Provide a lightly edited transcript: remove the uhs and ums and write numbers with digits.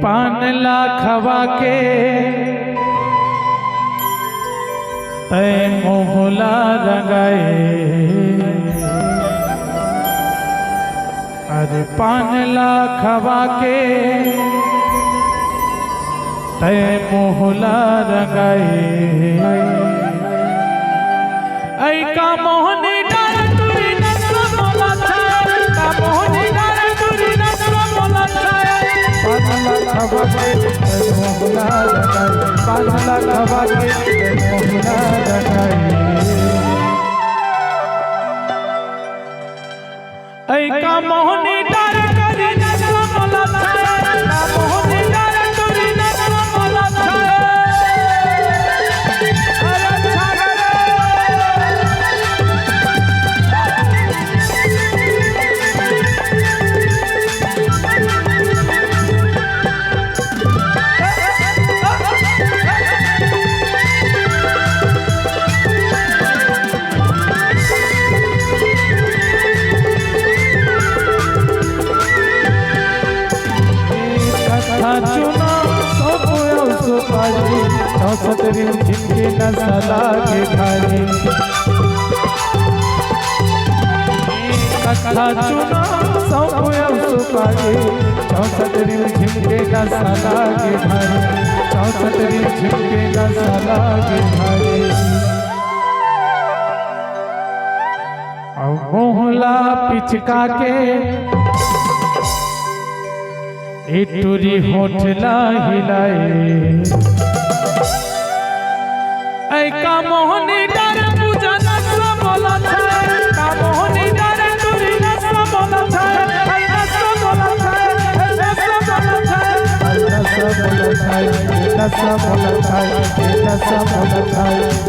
पान ला खवा के तय मोहला रंगाए। अरे पान ला खवा के तय मोहला रंगाए। ऐ का मोहनी डार तुरी नसला मोला छाए, का मोहनी डार तुरी नसला मोला छाए। पान ला खवा के तय मोहला रंगाए, पान ला खवा के तय मोहला रंगाए। ऐ का मोहनी डार तुरी नसला मोला छाए, का मोहनी डार तुरी नसला मोला छाए। चुना सब सुपारी चौसठ झिमके नसला के खाई। कथा चुना सब सुपारी चौसठ झिमके नसला के खाई, चौसठ झिमके नसला के खाई। अब मोहला पिचका के टूरी होठला हिलाए। ऐ का मोहनी डार पूजा नसला मोला छाए, का मोहनी डार टूरी नसला मोला छाए। ऐ नसला मोला छाए, ऐ नसला मोला छाए, ऐ नसला मोला छाए, ऐ नसला मोला छाए, ऐ नसला मोला छाए।